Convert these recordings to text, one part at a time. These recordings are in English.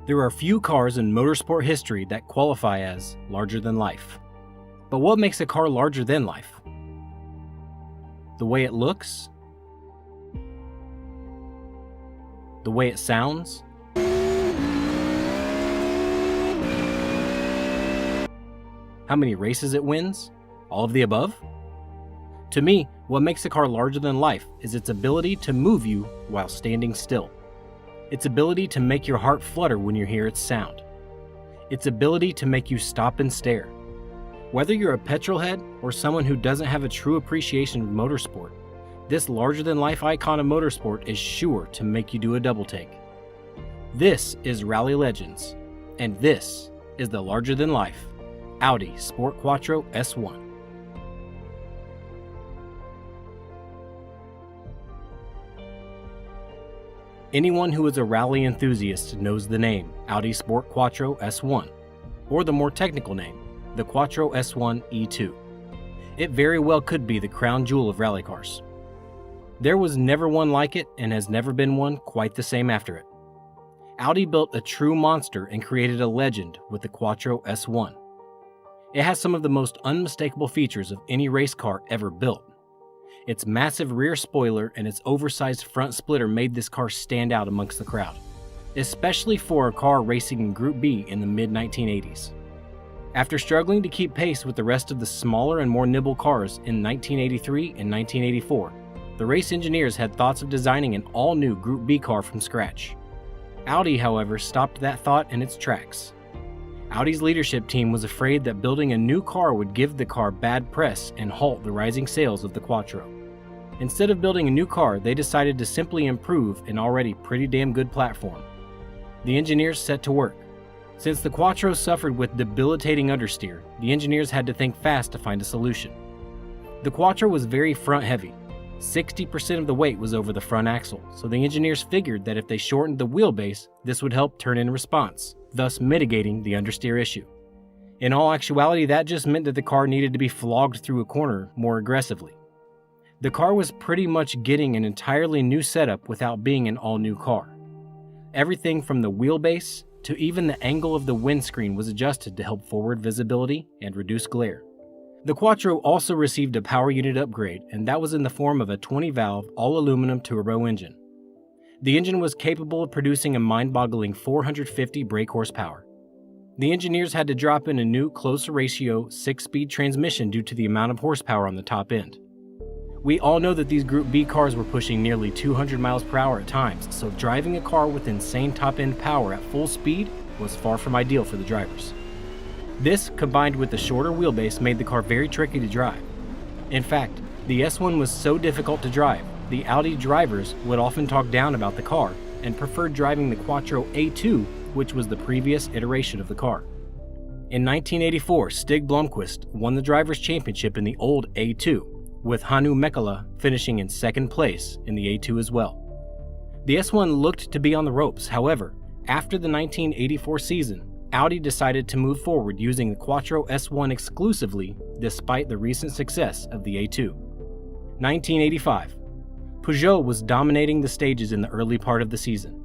There are few cars in motorsport history that qualify as larger than life. But what makes a car larger than life? The way it looks? The way it sounds? How many races it wins? All of the above? To me, what makes a car larger than life is its ability to move you while standing still. Its ability to make your heart flutter when you hear its sound. Its ability to make you stop and stare. Whether you're a petrolhead or someone who doesn't have a true appreciation of motorsport, this larger-than-life icon of motorsport is sure to make you do a double take. This is Rally Legends, and this is the larger-than-life Audi Sport Quattro S1. Anyone who is a rally enthusiast knows the name Audi Sport Quattro S1, or the more technical name, the Quattro S1 E2. It very well could be the crown jewel of rally cars. There was never one like it and has never been one quite the same after it. Audi built a true monster and created a legend with the Quattro S1. It has some of the most unmistakable features of any race car ever built. Its massive rear spoiler and its oversized front splitter made this car stand out amongst the crowd, especially for a car racing in Group B in the mid-1980s. After struggling to keep pace with the rest of the smaller and more nimble cars in 1983 and 1984, the race engineers had thoughts of designing an all-new Group B car from scratch. Audi, however, stopped that thought in its tracks. Audi's leadership team was afraid that building a new car would give the car bad press and halt the rising sales of the Quattro. Instead of building a new car, they decided to simply improve an already pretty damn good platform. The engineers set to work. Since the Quattro suffered with debilitating understeer, the engineers had to think fast to find a solution. The Quattro was very front heavy. 60% of the weight was over the front axle, so the engineers figured that if they shortened the wheelbase, this would help turn in response, thus mitigating the understeer issue. In all actuality, that just meant that the car needed to be flogged through a corner more aggressively. The car was pretty much getting an entirely new setup without being an all-new car. Everything from the wheelbase to even the angle of the windscreen was adjusted to help forward visibility and reduce glare. The Quattro also received a power unit upgrade, and that was in the form of a 20-valve all-aluminum turbo engine. The engine was capable of producing a mind-boggling 450 brake horsepower. The engineers had to drop in a new close-ratio 6-speed transmission due to the amount of horsepower on the top end. We all know that these Group B cars were pushing nearly 200 miles per hour at times, so driving a car with insane top-end power at full speed was far from ideal for the drivers. This, combined with the shorter wheelbase, made the car very tricky to drive. In fact, the S1 was so difficult to drive, the Audi drivers would often talk down about the car and preferred driving the Quattro A2, which was the previous iteration of the car. In 1984, Stig Blomqvist won the Drivers' Championship in the old A2, with Hannu Mekala finishing in second place in the A2 as well. The S1 looked to be on the ropes. However, after the 1984 season, Audi decided to move forward using the Quattro S1 exclusively despite the recent success of the A2. 1985. Peugeot was dominating the stages in the early part of the season.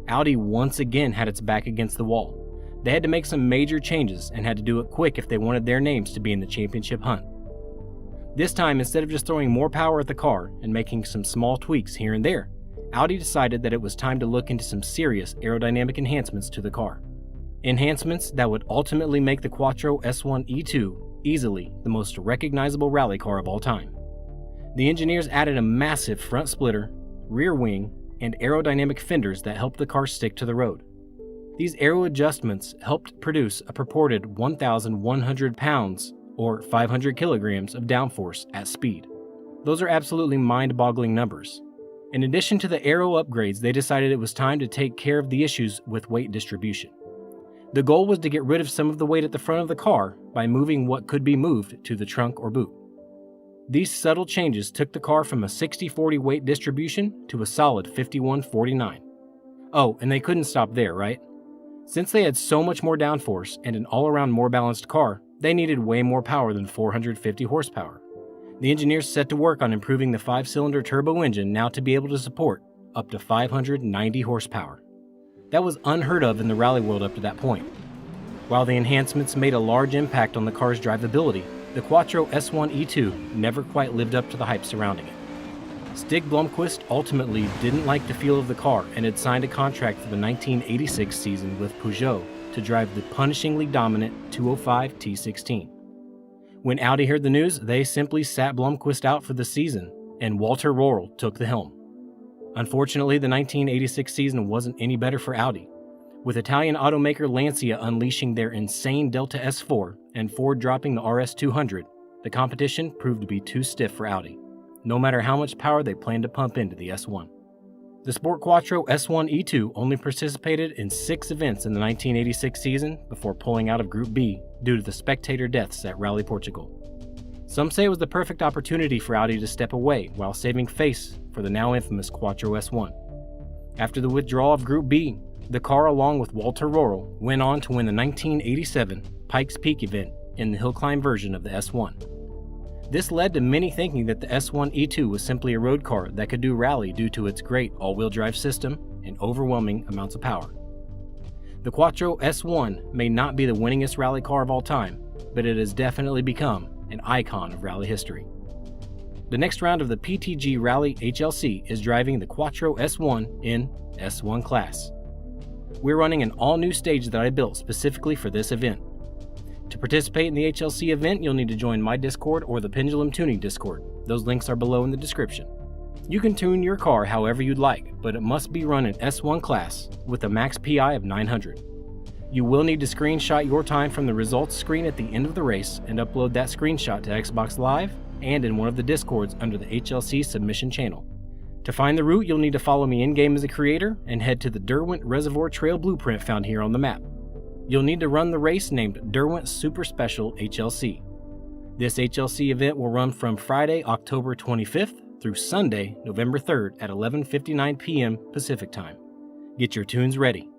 Audi once again had its back against the wall. They had to make some major changes and had to do it quick if they wanted their names to be in the championship hunt. This time, instead of just throwing more power at the car and making some small tweaks here and there, Audi decided that it was time to look into some serious aerodynamic enhancements to the car. Enhancements that would ultimately make the Quattro S1 E2 easily the most recognizable rally car of all time. The engineers added a massive front splitter, rear wing, and aerodynamic fenders that helped the car stick to the road. These aero adjustments helped produce a purported 1,100 pounds or 500 kilograms of downforce at speed. Those are absolutely mind-boggling numbers. In addition to the aero upgrades, they decided it was time to take care of the issues with weight distribution. The goal was to get rid of some of the weight at the front of the car by moving what could be moved to the trunk or boot. These subtle changes took the car from a 60-40 weight distribution to a solid 51-49. Oh, and they couldn't stop there, right? Since they had so much more downforce and an all-around more balanced car, they needed way more power than 450 horsepower. The engineers set to work on improving the 5-cylinder turbo engine now to be able to support up to 590 horsepower. That was unheard of in the rally world up to that point. While the enhancements made a large impact on the car's drivability, the Quattro S1 E2 never quite lived up to the hype surrounding it. Stig Blomqvist ultimately didn't like the feel of the car and had signed a contract for the 1986 season with Peugeot to drive the punishingly dominant 205 T16. When Audi heard the news, they simply sat Blomqvist out for the season, and Walter Röhrl took the helm. Unfortunately, the 1986 season wasn't any better for Audi. With Italian automaker Lancia unleashing their insane Delta S4 and Ford dropping the RS200, the competition proved to be too stiff for Audi, no matter how much power they planned to pump into the S1. The Sport Quattro S1 E2 only participated in 6 events in the 1986 season before pulling out of Group B due to the spectator deaths at Rally Portugal. Some say it was the perfect opportunity for Audi to step away while saving face for the now infamous Quattro S1. After the withdrawal of Group B, the car, along with Walter Röhrl, went on to win the 1987 Pikes Peak event in the hill climb version of the S1. This led to many thinking that the S1 E2 was simply a road car that could do rally due to its great all-wheel drive system and overwhelming amounts of power. The Quattro S1 may not be the winningest rally car of all time, but it has definitely become an icon of rally history. The next round of the PTG Rally HLC is driving the Quattro S1 in S1 class. We're running an all-new stage that I built specifically for this event. To participate in the HLC event, you'll need to join my Discord or the Pendulum Tuning Discord. Those links are below in the description. You can tune your car however you'd like, but it must be run in S1 class with a max PI of 900. You will need to screenshot your time from the results screen at the end of the race and upload that screenshot to Xbox Live and in one of the Discords under the HLC submission channel. To find the route, you'll need to follow me in-game as a creator and head to the Derwent Reservoir Trail blueprint found here on the map. You'll need to run the race named Derwent Super Special HLC. This HLC event will run from Friday, October 25th through Sunday, November 3rd at 11:59 p.m. Pacific Time. Get your tunes ready.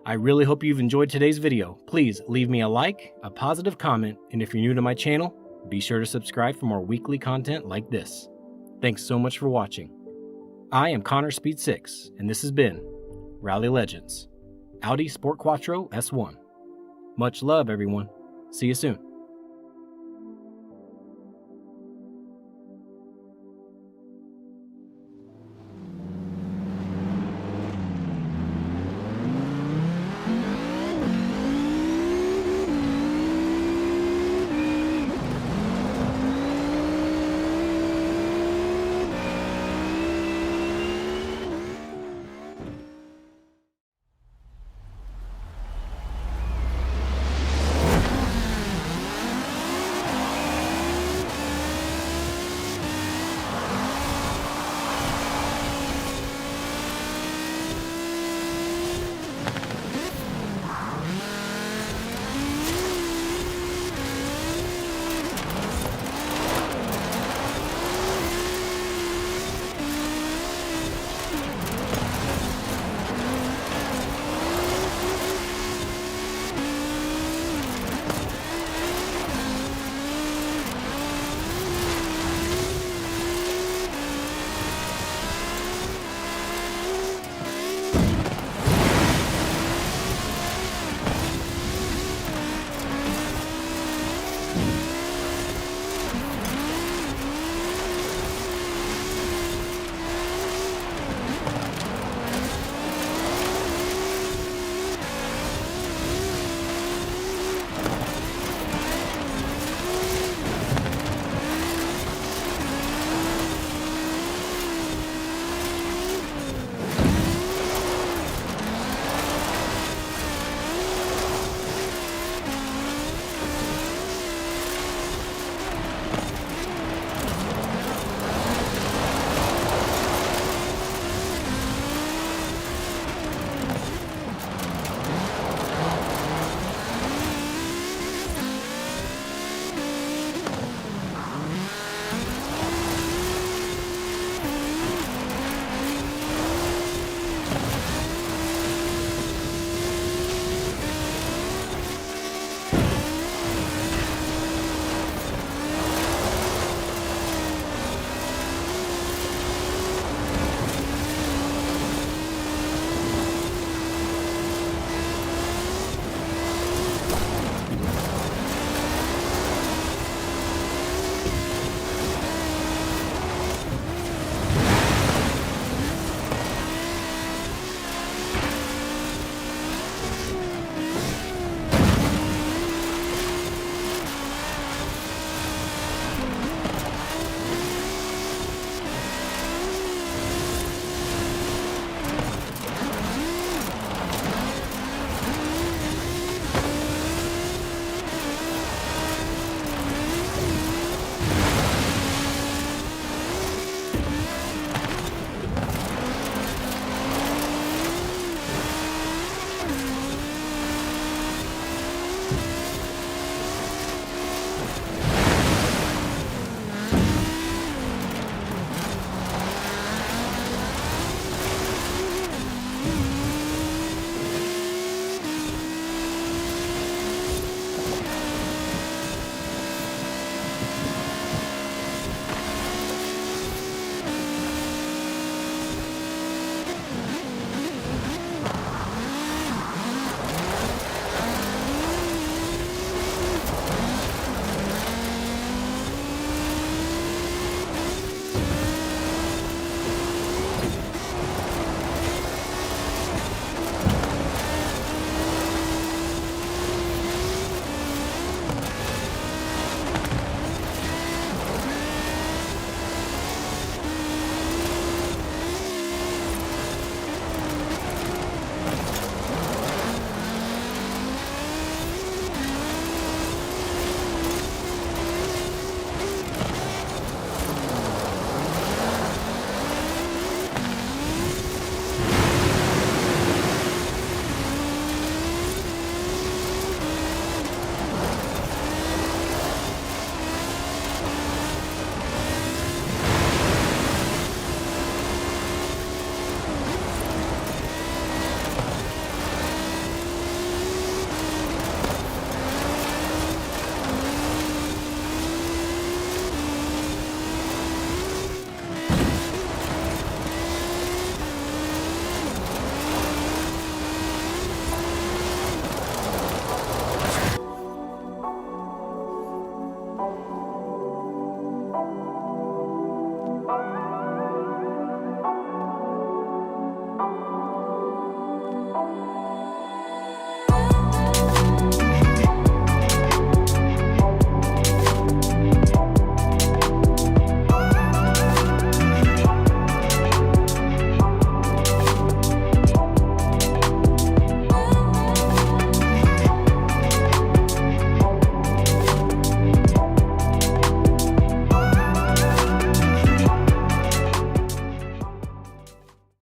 I really hope you've enjoyed today's video. Please leave me a like, a positive comment, and if you're new to my channel, be sure to subscribe for more weekly content like this. Thanks so much for watching. I am ConnerSpeed 6, and this has been Rally Legends, Audi Sport Quattro S1. Much love, everyone. See you soon.